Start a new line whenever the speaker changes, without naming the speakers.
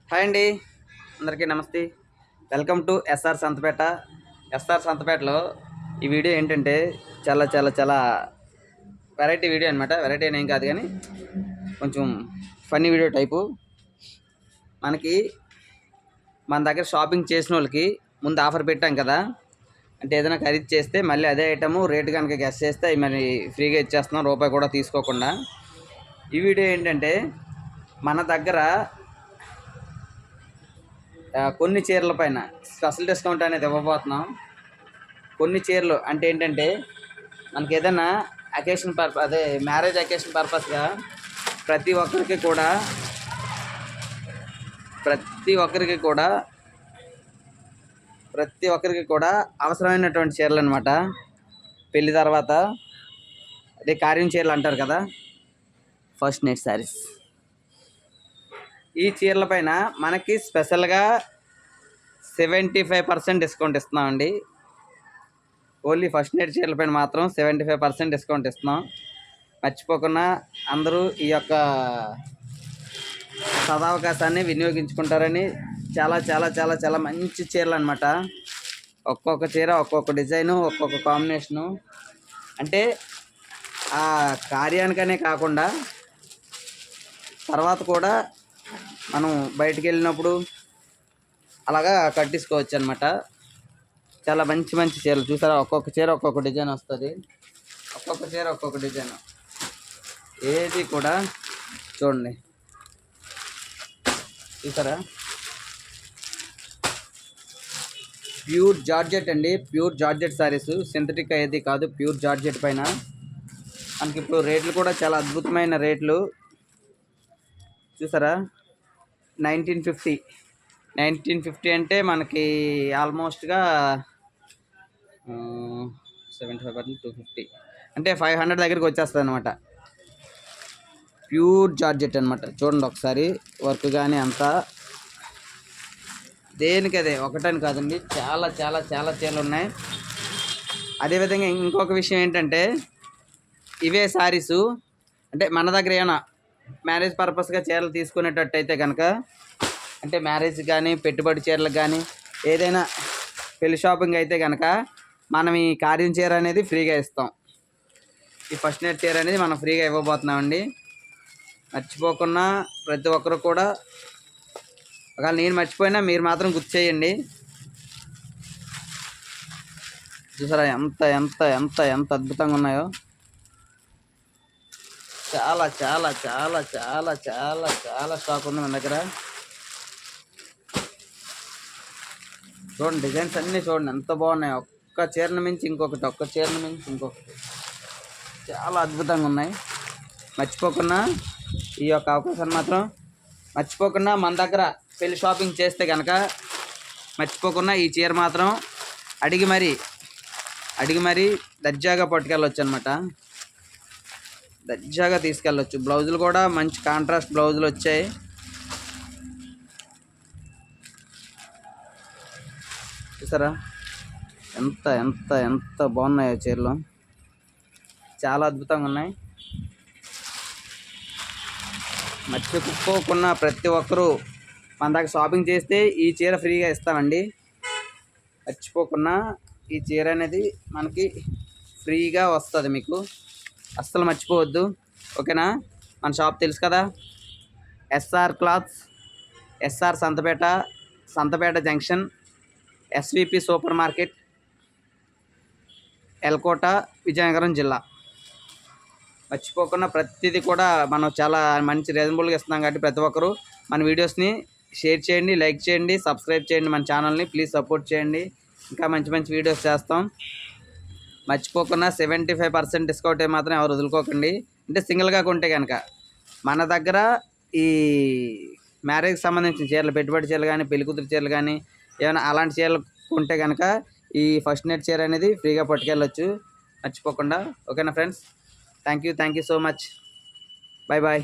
Hi అండి, అందరికీ నమస్తే. Welcome to SR Santhapeta. SR సంతపేటలో ఈ వీడియో ఏంటంటే చాలా చాలా చాలా వెరైటీ వీడియో అనమాట. వెరైటీ ఏం కాదు కానీ కొంచెం ఫన్నీ వీడియో టైపు. మన దగ్గర షాపింగ్ చేసిన వాళ్ళకి ముందు ఆఫర్ పెట్టాం కదా, అంటే ఏదైనా ఖరీదు చేస్తే మళ్ళీ అదే ఐటము రేటు కనుక గెస్ చేస్తే మరి ఫ్రీగా ఇచ్చేస్తున్నాం, రూపాయి కూడా తీసుకోకుండా. ఈ వీడియో ఏంటంటే మన దగ్గర కొన్ని చీరల పైన స్పెషల్ డిస్కౌంట్ అనేది ఇవ్వబోతున్నాం. కొన్ని చీరలు అంటే ఏంటంటే మనకి ఏదైనా అకేషన్ అదే మ్యారేజ్ అకేషన్ పర్పస్గా ప్రతి ఒక్కరికి కూడా అవసరమైనటువంటి చీరలు అనమాట. పెళ్లి తర్వాత అదే కార్యం చీరలు అంటారు కదా, ఫస్ట్ నైట్ శారీస్. ఈ చీరల పైన మనకి స్పెషల్గా 75% డిస్కౌంట్ ఇస్తున్నామండి. ఓన్లీ ఫస్ట్ నైట్ చీరల పైన మాత్రం 75% డిస్కౌంట్ ఇస్తున్నాం. మర్చిపోకుండా అందరూ ఈ యొక్క సదావకాశాన్ని వినియోగించుకుంటారని. చాలా చాలా చాలా చాలా మంచి చీరలు అనమాట. ఒక్కొక్క చీర ఒక్కొక్క డిజైను, ఒక్కొక్క కాంబినేషను. అంటే ఆ కార్యానికనే కాకుండా తర్వాత కూడా మనం బయటికి వెళ్ళినప్పుడు అలాగా కట్టించుకోవచ్చు అనమాట. చాలా మంచి మంచి చీరలు చూసారా, ఒక్కొక్క చీర ఒక్కొక్క డిజైన్ వస్తుంది. ఒక్కొక్క చీర ఒక్కొక్క డిజైన్, ఏది కూడా చూడండి. చూసారా, ప్యూర్ జార్జెట్ అండి, ప్యూర్ జార్జెట్ శారీస్. సింథటిక్ ఏది కాదు, ప్యూర్ జార్జెట్ పైన మనకి ఇప్పుడు రేట్లు కూడా చాలా అద్భుతమైన రేట్లు. చూసారా, 1950 అంటే మనకి ఆల్మోస్ట్గా 75% 250 అంటే 500 దగ్గరికి వచ్చేస్తుంది అనమాట. ప్యూర్ జార్జెట్ అనమాట. చూడండి ఒకసారి వర్క్ కానీ అంతా దేనికదే ఒకటని కాదండి, చాలా చాలా చాలా చీరలు ఉన్నాయి. అదేవిధంగా ఇంకొక విషయం ఏంటంటే ఇవే శారీసు అంటే మన దగ్గర ఏమైనా మ్యారేజ్ పర్పస్గా చీరలు తీసుకునేటట్టు అయితే కనుక, అంటే మ్యారేజ్ కానీ పెట్టుబడి చీరలకు కానీ ఏదైనా పెళ్లి షాపింగ్ అయితే కనుక మనం ఈ కార్యం చీర అనేది ఫ్రీగా ఇస్తాం. ఈ ఫస్ట్ నైట్ చీర అనేది మనం ఫ్రీగా ఇవ్వబోతున్నామండి. మర్చిపోకుండా ప్రతి ఒక్కరు కూడా, ఒకవేళ నేను మర్చిపోయినా మీరు మాత్రం గుర్తు చేయండి. చూసారా ఎంత ఎంత ఎంత ఎంత అద్భుతంగా ఉన్నాయో. చాలా చాలా చాలా చాలా చాలా చాలా స్టాక్ ఉంది మన దగ్గర. చూడండి డిజైన్స్ అన్నీ చూడండి ఎంత బాగున్నాయి. ఒక్క చీరను మించి ఇంకొకటి, ఒక్క చీరను మించి ఇంకొకటి, చాలా అద్భుతంగా ఉన్నాయి. మర్చిపోకుండా ఈ యొక్క అవకాశాన్ని మాత్రం మర్చిపోకుండా మన దగ్గర పెళ్లి షాపింగ్ చేస్తే కనుక మర్చిపోకుండా ఈ చీర మాత్రం అడిగి మరీ దర్జాగా పట్టుకెళ్ళొచ్చు అనమాట. దర్జాగా తీసుకెళ్ళొచ్చు. బ్లౌజులు కూడా మంచి కాంట్రాస్ట్ బ్లౌజులు వచ్చాయి. చూసారా ఎంత ఎంత ఎంత బాగున్నాయో చీరలు, చాలా అద్భుతంగా ఉన్నాయి. మర్చిపోకుండా ప్రతి ఒక్కరూ మన దగ్గర షాపింగ్ చేస్తే ఈ చీర ఫ్రీగా ఇస్తామండి. మర్చిపోకుండా ఈ చీర అనేది మనకి ఫ్రీగా వస్తుంది, మీకు అస్సలు మర్చిపోవద్దు. ఓకేనా, మన షాప్ తెలుసు కదా, SR clothes, SR Santhapeta junction, SVP super market, Elkota, Vizianagaram జిల్లా. మర్చిపోకుండా ప్రతిదీ కూడా మనం చాలా మంచి రీజనబుల్గా ఇస్తున్నాం కాబట్టి ప్రతి ఒక్కరూ మన వీడియోస్ని షేర్ చేయండి, లైక్ చేయండి, సబ్స్క్రైబ్ చేయండి మన ఛానల్ని. ప్లీజ్ సపోర్ట్ చేయండి, ఇంకా మంచి మంచి వీడియోస్ చేస్తాం. మర్చిపోకుండా 75% డిస్కౌంట్ మాత్రం ఎవరు వదులుకోకండి. అంటే సింగిల్గా కొంటే కనుక మన దగ్గర ఈ మ్యారేజ్కి సంబంధించిన చీరలు, పెట్టుబడి చీరలు కానీ, పెళ్లికూతురు చీరలు కానీ ఏమైనా అలాంటి చీరలు కొంటే కనుక ఈ ఫస్ట్ నైట్ చీర అనేది ఫ్రీగా పట్టుకెళ్ళొచ్చు. మర్చిపోకుండా. ఓకేనా friends, thank you so much. Bye bye.